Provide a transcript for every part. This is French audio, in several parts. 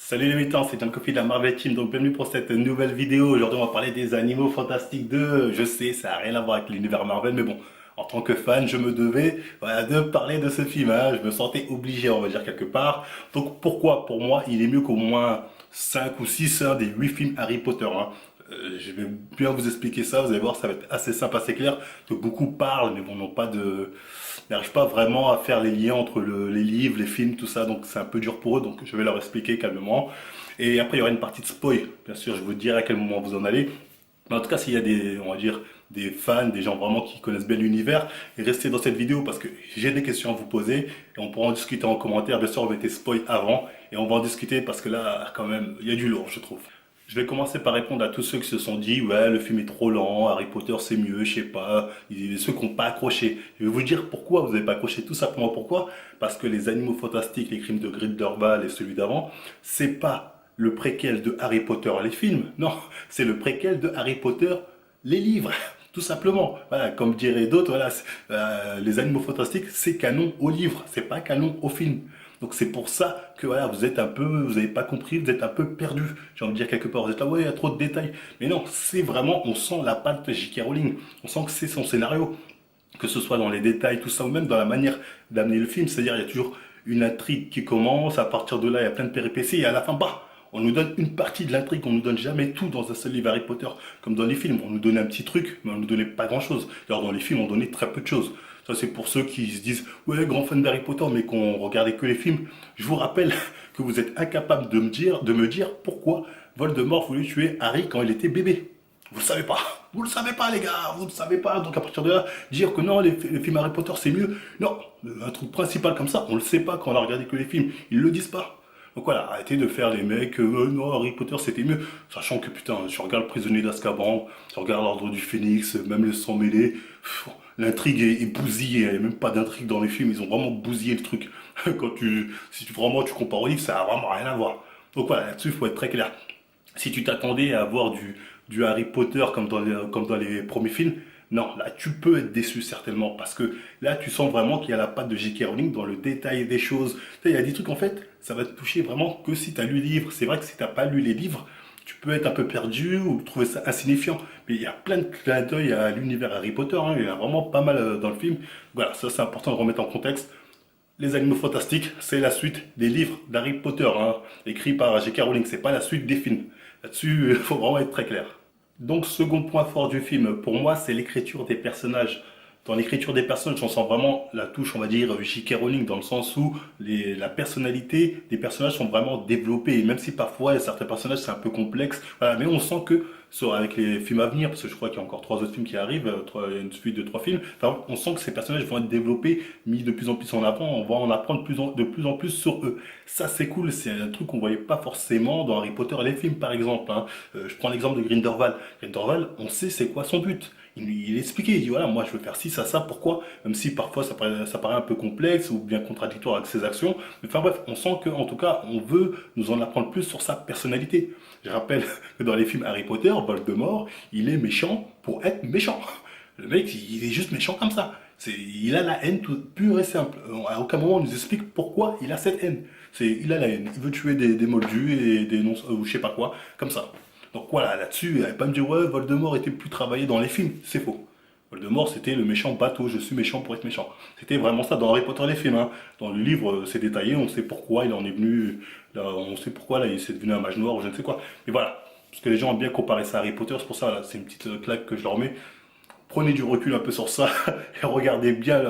Salut les mutants, c'est John Coffey de la Marvel Team, donc bienvenue pour cette nouvelle vidéo. Aujourd'hui on va parler des Animaux Fantastiques 2. Je sais, ça n'a rien à voir avec l'univers Marvel, mais bon, en tant que fan, je me devais voilà, de parler de ce film, hein. Je me sentais obligé, on va dire quelque part. Donc pourquoi, pour moi, il est mieux qu'au moins 5 ou 6 des 8 films Harry Potter, hein. Je vais bien vous expliquer ça, vous allez voir, ça va être assez simple, assez clair, que beaucoup parlent, mais bon, n'arrivent pas vraiment à faire les liens entre les livres, les films, tout ça, donc c'est un peu dur pour eux, donc je vais leur expliquer calmement. Et après, il y aura une partie de spoil, bien sûr, je vous dirai à quel moment vous en allez. Mais en tout cas, s'il y a des, on va dire, des fans, des gens vraiment qui connaissent bien l'univers, restez dans cette vidéo parce que j'ai des questions à vous poser et on pourra en discuter en commentaire. Bien sûr, on va être spoil avant et on va en discuter parce que là, quand même, il y a du lourd, je trouve. Je vais commencer par répondre à tous ceux qui se sont dit ouais le film est trop lent, Harry Potter c'est mieux, je sais pas, ceux qui n'ont pas accroché. Je vais vous dire pourquoi vous n'avez pas accroché, tout simplement pourquoi. Parce que les Animaux Fantastiques, les Crimes de Grindelwald et celui d'avant, c'est pas le préquel de Harry Potter les films, non, c'est le préquel de Harry Potter les livres. Tout simplement, voilà, comme diraient d'autres, voilà, les Animaux Fantastiques, c'est canon au livre, c'est pas canon au film. Donc c'est pour ça que voilà, vous êtes un peu, vous n'avez pas compris, vous êtes un peu perdu. J'ai envie de dire quelque part, vous êtes là, ouais, il y a trop de détails. Mais non, c'est vraiment, on sent la patte de J.K. Rowling. On sent que c'est son scénario, que ce soit dans les détails, tout ça, ou même dans la manière d'amener le film. C'est-à-dire, il y a toujours une intrigue qui commence, à partir de là, il y a plein de péripéties, et à la fin, bah, on nous donne une partie de l'intrigue, on nous donne jamais tout dans un seul livre Harry Potter, comme dans les films. On nous donnait un petit truc, mais on nous donnait pas grand-chose. D'ailleurs, dans les films, on donnait très peu de choses. Ça, c'est pour ceux qui se disent, ouais, grand fan d'Harry Potter, mais qu'on regardait que les films. Je vous rappelle que vous êtes incapable de me dire pourquoi Voldemort voulait tuer Harry quand il était bébé. Vous le savez pas. Vous le savez pas, les gars. Vous le savez pas. Donc, à partir de là, dire que non, les films Harry Potter, c'est mieux. Non. Un truc principal comme ça, on le sait pas quand on a regardé que les films. Ils le disent pas. Donc voilà, arrêtez de faire les mecs, non, Harry Potter c'était mieux. Sachant que putain, je regarde le Prisonnier d'Azkaban, je regarde l'Ordre du Phénix, même le sang mêlé. L'intrigue est bousillée, il n'y a même pas d'intrigue dans les films, ils ont vraiment bousillé le truc. Si tu vraiment tu compares au livre, ça a vraiment rien à voir. Donc voilà, là-dessus, il faut être très clair. Si tu t'attendais à avoir du Harry Potter comme dans les premiers films, non, là tu peux être déçu certainement parce que là tu sens vraiment qu'il y a la patte de J.K. Rowling dans le détail des choses. Tu sais, il y a des trucs en fait, ça va te toucher vraiment que si tu as lu les livres. C'est vrai que si tu n'as pas lu les livres, tu peux être un peu perdu ou trouver ça insignifiant. Mais il y a plein de clins d'œil à l'univers Harry Potter, hein, il y en a vraiment pas mal dans le film. Voilà, ça c'est important de remettre en contexte. Les Animaux Fantastiques, c'est la suite des livres d'Harry Potter, hein, écrits par J.K. Rowling, c'est pas la suite des films. Là-dessus, il faut vraiment être très clair. Donc, second point fort du film, pour moi, c'est l'écriture des personnages. Dans l'écriture des personnages, on sent vraiment la touche, on va dire, J.K. Rowling, dans le sens où la personnalité des personnages sont vraiment développées. Et même si parfois, certains personnages, c'est un peu complexe, voilà, mais on sent que, avec les films à venir, parce que je crois qu'il y a encore 3 autres films qui arrivent, une suite de 3 films, enfin, on sent que ces personnages vont être développés, mis de plus en plus en avant, on va en apprendre de plus en plus sur eux. Ça, c'est cool, c'est un truc qu'on voyait pas forcément dans Harry Potter et les films, par exemple, hein. Je prends l'exemple de Grindelwald. Grindelwald, on sait c'est quoi son but. Il expliquait, il dit voilà, moi je veux faire ci, ça, pourquoi. Même si parfois ça paraît un peu complexe ou bien contradictoire avec ses actions. Mais enfin bref, on sent qu'en tout cas, on veut nous en apprendre plus sur sa personnalité. Je rappelle que dans les films Harry Potter, Voldemort, il est méchant pour être méchant. Le mec, il est juste méchant comme ça. Il a la haine toute pure et simple. À aucun moment on nous explique pourquoi il a cette haine. Il a la haine. Il veut tuer des moldus et des non, ou je sais pas quoi, comme ça. Donc voilà, là-dessus, elle va pas me dire ouais, Voldemort était plus travaillé dans les films. C'est faux. Voldemort, c'était le méchant bateau, je suis méchant pour être méchant. C'était vraiment ça dans Harry Potter les films, hein. Dans le livre, c'est détaillé, on sait pourquoi il en est venu, là, on sait pourquoi là, il s'est devenu un mage noir ou je ne sais quoi. Mais voilà, parce que les gens ont bien comparé ça à Harry Potter, c'est pour ça, là, c'est une petite claque que je leur mets. Prenez du recul un peu sur ça et regardez bien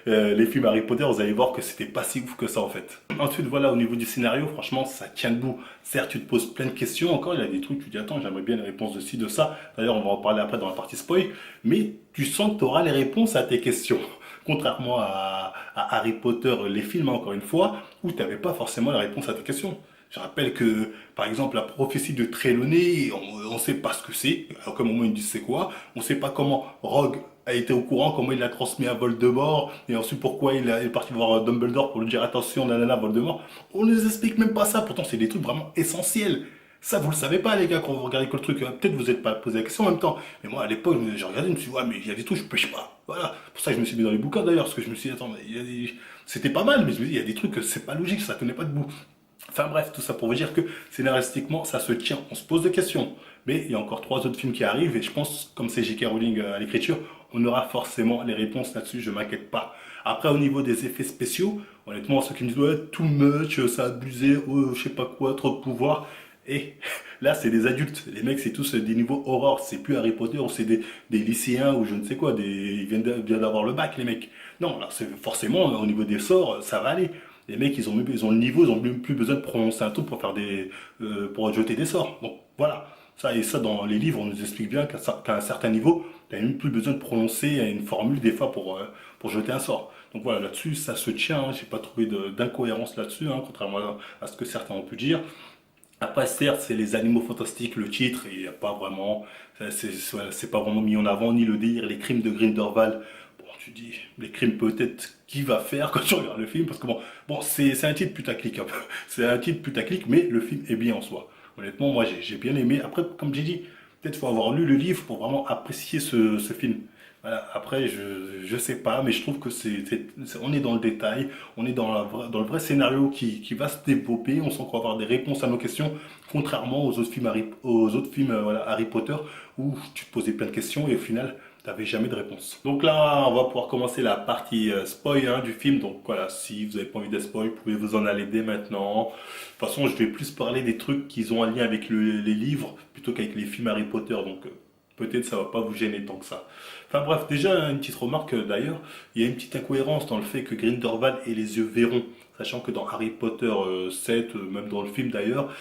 les films Harry Potter, vous allez voir que c'était pas si ouf que ça en fait. Ensuite voilà, au niveau du scénario, franchement ça tient debout. Certes tu te poses plein de questions encore, il y a des trucs, tu te dis attends j'aimerais bien les réponses de ci, de ça. D'ailleurs on va en parler après dans la partie spoil, mais tu sens que tu auras les réponses à tes questions. Contrairement à Harry Potter, les films encore une fois, où tu n'avais pas forcément la réponse à tes questions. Je rappelle que, par exemple, la prophétie de Trelawney, on ne sait pas ce que c'est. À aucun moment ils disent c'est quoi. On ne sait pas comment Rogue a été au courant, comment il l'a transmis à Voldemort, et ensuite pourquoi il est parti voir Dumbledore pour lui dire attention, nanana, Voldemort. On ne nous explique même pas ça. Pourtant, c'est des trucs vraiment essentiels. Ça, vous le savez pas, les gars, quand vous regardez que le truc. Peut-être vous n'êtes pas posé la question en même temps. Mais moi, à l'époque, j'ai regardé, je me suis dit, ouais, mais il y a des trucs, je pêche pas. Voilà. Pour ça, que je me suis mis dans les bouquins d'ailleurs, parce que je me suis dit, attends, mais c'était pas mal, mais je me dis, il y a des trucs, c'est pas logique, ça tenait pas debout. Enfin bref, tout ça pour vous dire que scénaristiquement, ça se tient. On se pose des questions. Mais il y a encore 3 autres films qui arrivent et je pense, comme c'est J.K. Rowling à l'écriture, on aura forcément les réponses là-dessus, je m'inquiète pas. Après, au niveau des effets spéciaux, honnêtement, ceux qui me disent ouais, too much, ça a abusé, oh, je sais pas quoi, trop de pouvoir. Et là, c'est des adultes. Les mecs, c'est tous des niveaux horreur. C'est plus Harry Potter ou c'est des lycéens ou je ne sais quoi. Ils viennent d'avoir le bac, les mecs. Non, là, c'est forcément, au niveau des sorts, ça va aller. Les mecs, ils ont le niveau, ils ont plus besoin de prononcer un truc pour faire pour jeter des sorts. Donc voilà. Ça, dans les livres, on nous explique bien qu'à un certain niveau, tu n'as même plus besoin de prononcer une formule des fois pour jeter un sort. Donc voilà, là-dessus, ça se tient. Hein. J'ai pas trouvé d'incohérence là-dessus, hein, contrairement à ce que certains ont pu dire. Après, certes, c'est les animaux fantastiques, le titre, il n'y a pas vraiment, c'est pas vraiment mis en avant, ni le délire, les crimes de Grindelwald. Bon, tu dis, les crimes peut-être, qui va faire quand tu regardes le film, parce que bon, c'est un titre putaclic, un peu. C'est un titre putaclic, mais le film est bien en soi. Honnêtement, moi, j'ai bien aimé. Après, comme j'ai dit, peut-être faut avoir lu le livre pour vraiment apprécier ce film. Voilà, après, je sais pas, mais je trouve que on est dans le détail, on est dans le vrai scénario qui va se développer, on sent qu'on va avoir des réponses à nos questions, contrairement aux autres films voilà, Harry Potter, où tu te posais plein de questions et au final, tu n'avais jamais de réponse. Donc là, on va pouvoir commencer la partie spoil hein, du film. Donc voilà, si vous n'avez pas envie de spoil, vous pouvez vous en aller dès maintenant. De toute façon, je vais plus parler des trucs qui ont un lien avec les livres plutôt qu'avec les films Harry Potter. Donc peut-être ça va pas vous gêner tant que ça. Enfin bref, déjà une petite remarque d'ailleurs, il y a une petite incohérence dans le fait que Grindelwald ait les yeux verrons, sachant que dans Harry Potter 7, même dans le film d'ailleurs,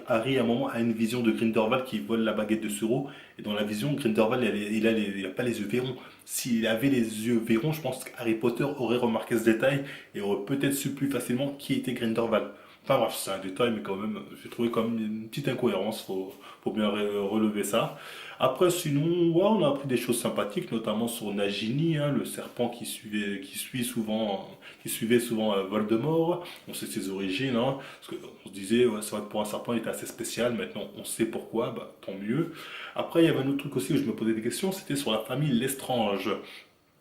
Harry à un moment a une vision de Grindelwald qui vole la baguette de Suro, et dans la vision, Grindelwald il a pas les yeux verrons. S'il avait les yeux verrons, je pense qu'Harry Potter aurait remarqué ce détail et aurait peut-être su plus facilement qui était Grindelwald. Enfin bref, c'est un détail, mais quand même, j'ai trouvé comme une petite incohérence, faut bien relever ça. Après, sinon, ouais, on a appris des choses sympathiques, notamment sur Nagini, hein, le serpent qui suivait souvent Voldemort. On sait ses origines, hein, parce qu'on se disait, ouais, c'est vrai que pour un serpent, il était assez spécial. Maintenant, on sait pourquoi, bah, tant mieux. Après, il y avait un autre truc aussi où je me posais des questions, c'était sur la famille Lestrange.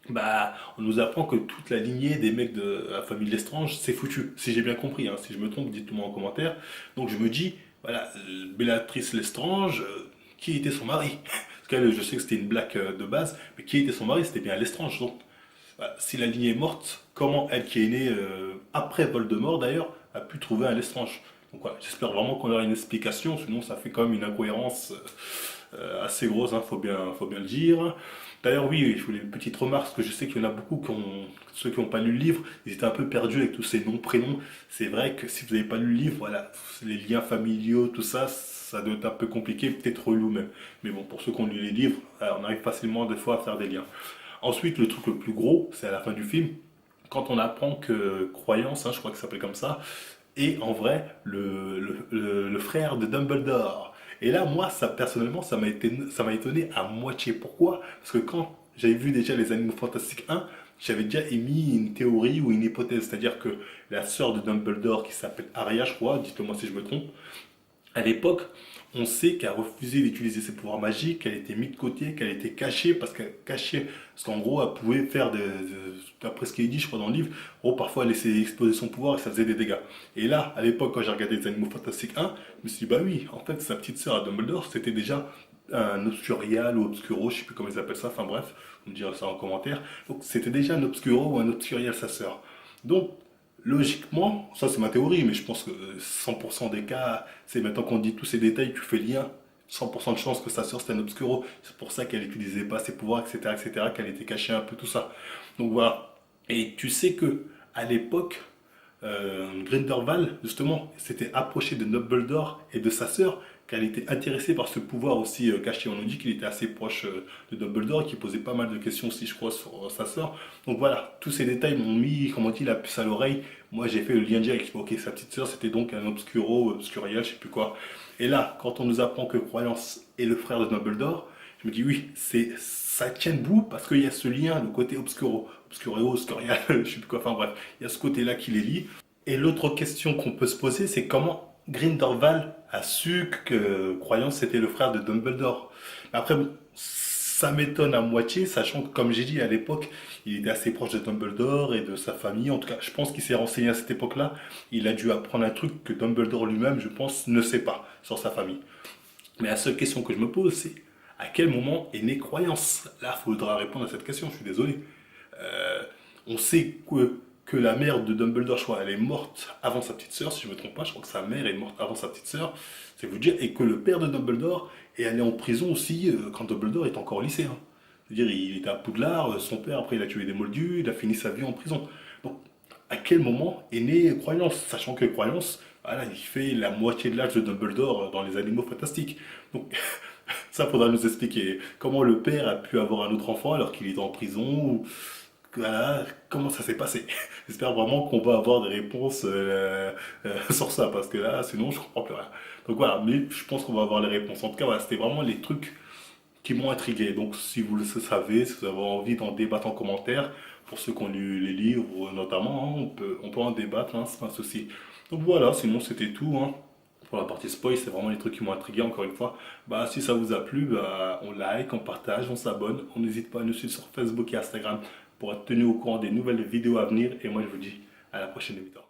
Bah, on nous apprend que toute la lignée des mecs de la famille Lestrange, c'est foutu. Si j'ai bien compris, hein. Si je me trompe, dites-le moi en commentaire. Donc je me dis, voilà, Bellatrice Lestrange, qui était son mari? Parce que je sais que c'était une blague de base, mais qui était son mari? C'était bien Lestrange. Donc, voilà, si la lignée est morte, comment elle qui est née après Voldemort d'ailleurs, a pu trouver un Lestrange? Donc voilà, j'espère vraiment qu'on aura une explication, sinon ça fait quand même une incohérence assez grosse, hein, faut bien le dire. D'ailleurs, oui, je voulais une petite remarque, parce que je sais qu'il y en a beaucoup ceux qui n'ont pas lu le livre, ils étaient un peu perdus avec tous ces noms, prénoms. C'est vrai que si vous n'avez pas lu le livre, voilà, les liens familiaux, tout ça, ça doit être un peu compliqué, peut-être relou même. Mais bon, pour ceux qui ont lu les livres, on arrive facilement des fois à faire des liens. Ensuite, le truc le plus gros, c'est à la fin du film, quand on apprend que Croyance, hein, je crois que ça s'appelle comme ça, est en vrai le frère de Dumbledore. Et là, moi, ça personnellement, ça m'a étonné à moitié. Pourquoi? Parce que quand j'avais vu déjà les Animaux Fantastiques 1, j'avais déjà émis une théorie ou une hypothèse, c'est-à-dire que la sœur de Dumbledore, qui s'appelle Arya, je crois, dites-moi si je me trompe, à l'époque, on sait qu'elle a refusé d'utiliser ses pouvoirs magiques, qu'elle était mise de côté, qu'elle était cachée, parce qu'en gros, elle pouvait faire d'après ce qui est dit, je crois, dans le livre, en gros, parfois elle laissait exploser son pouvoir et ça faisait des dégâts. Et là, à l'époque, quand j'ai regardé les Animaux Fantastiques 1, je me suis dit, bah oui, en fait, sa petite sœur à Dumbledore, c'était déjà un Obscurial ou Obscuro, je sais plus comment ils appellent ça, enfin bref, vous me direz ça en commentaire. Donc c'était déjà un Obscuro ou un Obscurial, sa sœur. Donc, logiquement, ça c'est ma théorie, mais je pense que 100% des cas, c'est maintenant qu'on dit tous ces détails, tu fais lien, 100% de chance que sa sœur c'était un obscuro. C'est pour ça qu'elle n'utilisait pas ses pouvoirs, etc., qu'elle était cachée un peu, tout ça. Donc voilà. Et tu sais que à l'époque, Grindelwald, justement, s'était approché de Dumbledore et de sa sœur, qu'elle était intéressée par ce pouvoir aussi caché. On nous dit qu'il était assez proche de Dumbledore, qui posait pas mal de questions aussi, je crois, sur sa sœur. Donc voilà, tous ces détails m'ont mis, comment on dit, la puce à l'oreille. Moi, j'ai fait le lien direct. Ok, sa petite sœur, c'était donc un obscuro, obscurial, je sais plus quoi. Et là, quand on nous apprend que Croyance est le frère de Dumbledore, je me dis oui, ça tient debout parce qu'il y a ce lien, le côté obscuro, obscuro, obscurial, je sais plus quoi. Enfin bref, il y a ce côté-là qui les lie. Et l'autre question qu'on peut se poser, c'est comment Grindelwald a su que Croyance était le frère de Dumbledore. Mais après, bon, ça m'étonne à moitié, sachant que, comme j'ai dit à l'époque, il était assez proche de Dumbledore et de sa famille. En tout cas, je pense qu'il s'est renseigné à cette époque-là. Il a dû apprendre un truc que Dumbledore lui-même, je pense, ne sait pas sur sa famille. Mais la seule question que je me pose, c'est à quel moment est née croyance? Là, il faudra répondre à cette question, je suis désolé. On sait que la mère de Dumbledore, je crois, elle est morte avant sa petite sœur, si je ne me trompe pas, je crois que sa mère est morte avant sa petite sœur, c'est vous dire, et que le père de Dumbledore est allé en prison aussi quand Dumbledore est encore lycéen. C'est-à-dire, il était à Poudlard, son père, après, il a tué des moldus, il a fini sa vie en prison. Donc, à quel moment est née Croyance? Sachant que Croyance, voilà, il fait la moitié de l'âge de Dumbledore dans les Animaux Fantastiques. Donc, ça faudra nous expliquer comment le père a pu avoir un autre enfant alors qu'il était en prison, ou voilà, comment ça s'est passé. J'espère vraiment qu'on va avoir des réponses sur ça, parce que là, sinon, je comprends plus rien. Donc voilà, mais je pense qu'on va avoir les réponses. En tout cas, voilà, c'était vraiment les trucs qui m'ont intrigué. Donc, si vous le savez, si vous avez envie d'en débattre en commentaire, pour ceux qui ont lu les livres notamment, hein, on peut en débattre, hein, c'est pas un souci. Donc voilà, sinon c'était tout, hein. Pour la partie spoil, c'est vraiment les trucs qui m'ont intrigué encore une fois. Bah, si ça vous a plu, bah, on like, on partage, on s'abonne. On n'hésite pas à nous suivre sur Facebook et Instagram pour être tenu au courant des nouvelles vidéos à venir. Et moi, je vous dis à la prochaine vidéo.